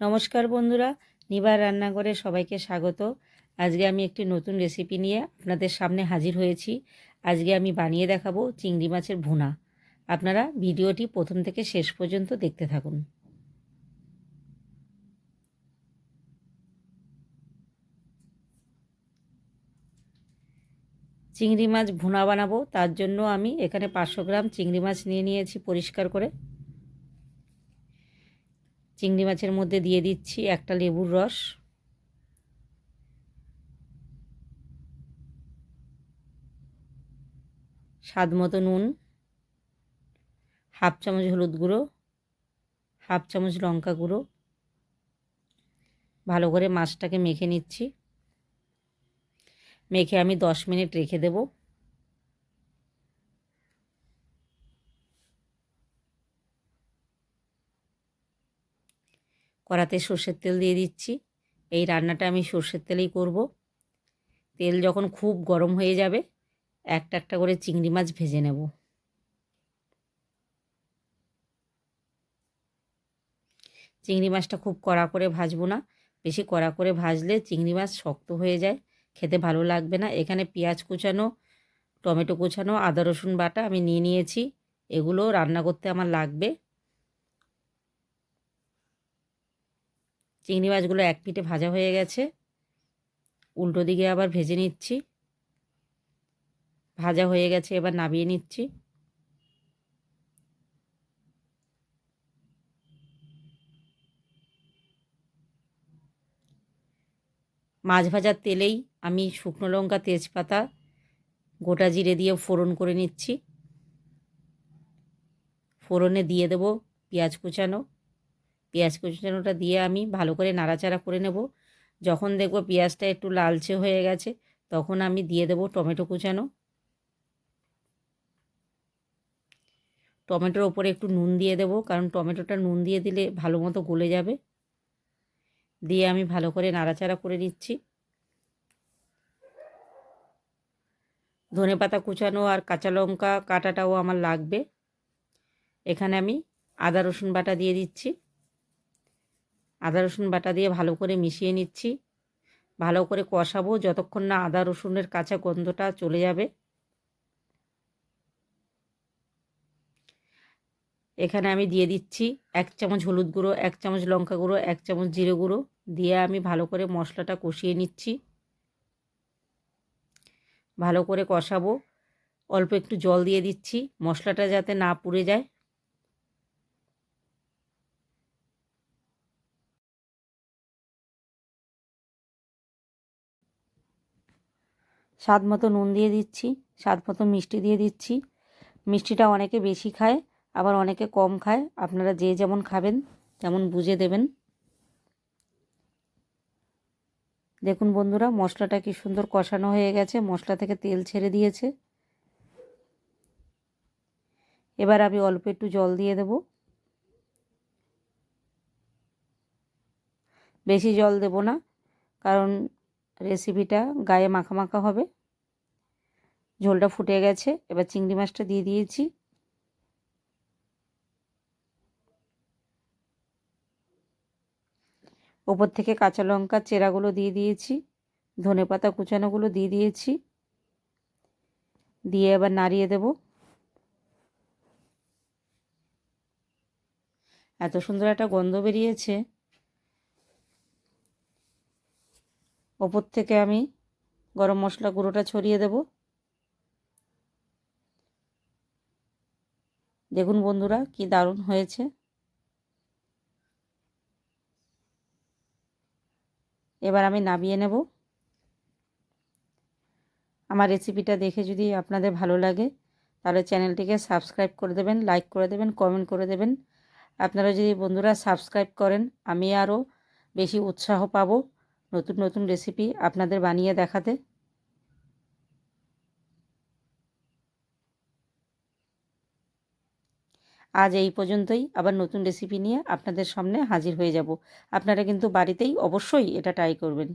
নমস্কার বন্ধুরা, নিবার রান্নাঘরে সবাইকে স্বাগত। আজকে আমি একটি নতুন রেসিপি নিয়ে আপনাদের সামনে হাজির হয়েছি। আজকে আমি বানিয়ে দেখাবো চিংড়ি মাছের ভুনা। আপনারা ভিডিওটি প্রথম থেকে শেষ পর্যন্ত দেখতে থাকুন। চিংড়ি মাছ ভুনা বানাবো, তার জন্য আমি এখানে 500 গ্রাম চিংড়ি মাছ নিয়ে নিয়েছি পরিষ্কার করে। চিংড়ি মাছের মধ্যে দিয়ে দিচ্ছি একটা লেবুর রস, স্বাদ মতো নুন, হাফ চামচ হলুদ গুঁড়ো, হাফ চামচ লঙ্কা গুঁড়ো। ভালো করে মাছটাকে মেখে নিচ্ছি। মেখে আমি 10 মিনিট রেখে দেব। কড়াতে সর্ষের তেল দিয়ে দিচ্ছি। এই রান্নাটা আমি সর্ষের তেলেই করব। তেল যখন খুব গরম হয়ে যাবে, একটা একটা করে চিংড়ি মাছ ভেজে নেব। চিংড়ি মাছটা খুব কড়া করে ভাজবো না, বেশি কড়া করে ভাজলে চিংড়ি মাছ শক্ত হয়ে যায়, খেতে ভালো লাগবে না। এখানে পেঁয়াজ কুচানো, টমেটো কুচানো, আদা রসুন বাটা আমি নিয়ে নিয়েছি। এগুলো রান্না করতে আমার লাগবে। চিংড়ি মাছগুলো এক পিঠে ভাজা হয়ে গেছে, উল্টো দিকে আবার ভেজে নিচ্ছি। ভাজা হয়ে গেছে, এবার নামিয়ে নিচ্ছি। মাছ ভাজার তেলেই আমি শুকনো লঙ্কা, তেজপাতা, গোটা জিরে দিয়ে ফোড়ন করে নিচ্ছি। ফোড়নে দিয়ে দেব পেঁয়াজ কুচানো। পেঁয়াজ কুচানোটা দিয়ে আমি ভালো করে নাড়াচাড়া করে নেব। যখন দেখব পেঁয়াজটা একটু লালচে হয়ে গেছে, তখন আমি দিয়ে দেব টমেটো কুচানো। টমেটোর ওপরে একটু নুন দিয়ে দেব, কারণ টমেটোটা নুন দিয়ে দিলে ভালো মতো গলে যাবে। দিয়ে আমি ভালো করে নাড়াচাড়া করে নিচ্ছি। ধনেপাতা কুচানো আর কাঁচা লঙ্কা কাটাটাও আমার লাগবে। এখানে আমি আদা রসুন বাটা দিয়ে দিচ্ছি। আদা রসুন বাটা দিয়ে ভালো করে মিশিয়ে নিচ্ছি। ভালো করে কষাবো যতক্ষণ না আদা রসুনের কাঁচা গন্ধটা চলে যাবে। এখানে আমি দিয়ে দিচ্ছি 1 চামচ হলুদ গুঁড়ো, 1 চামচ লঙ্কা গুঁড়ো, 1 চামচ জিরে গুঁড়ো। দিয়ে আমি ভালো করে মশলাটা কষিয়ে নিচ্ছি। ভালো করে কষাবো। অল্প একটু জল দিয়ে দিচ্ছি, মশলাটা যাতে না পুড়ে যায়। স্বাদ মতো নুন দিয়ে দিচ্ছি, স্বাদ মতো মিষ্টি দিয়ে দিচ্ছি। মিষ্টিটা অনেকে বেশি খায়, আবার অনেকে কম খায়। আপনারা যে যেমন খাবেন তেমন বুঝে দেবেন। দেখুন বন্ধুরা, মশলাটা কি সুন্দর কষানো হয়ে গেছে, মশলা থেকে তেল ছেড়ে দিয়েছে। এবার আমি অল্প একটু জল দিয়ে দেব। বেশি জল দেব না, কারণ রেসিপিটা গায়ে মাখা মাখা হবে। ঝোলটা ফুটে গেছে, এবার চিংড়ি মাছটা দিয়ে দিয়েছি। ওপর থেকে কাঁচা লঙ্কার চেরাগুলো দিয়ে দিয়েছি, ধনেপাতা কুচানোগুলো দিয়ে দিয়েছি। দিয়ে এবার নাড়িয়ে দেব। এত সুন্দর একটা গন্ধ বেরিয়েছে। ওপর থেকে আমি গরম মশলা গুঁড়োটা ছড়িয়ে দেব। দেখুন বন্ধুরা, কি দারুণ হয়েছে। এবার আমি নামিয়ে নেব। আমার রেসিপিটা দেখে যদি আপনাদের ভালো লাগে, তাহলে চ্যানেলটিকে সাবস্ক্রাইব করে দেবেন, লাইক করে দেবেন, কমেন্ট করে দেবেন। আপনারা যদি বন্ধুরা সাবস্ক্রাইব করেন, আমি আরও বেশি উৎসাহ পাবো নতুন নতুন রেসিপি আপনাদের বানিয়ে দেখাতে। আজ এই পর্যন্তই। আবার নতুন রেসিপি নিয়ে আপনাদের সামনে হাজির হয়ে যাব। আপনারা কিন্তু বাড়িতেই অবশ্যই এটা ট্রাই করবেন।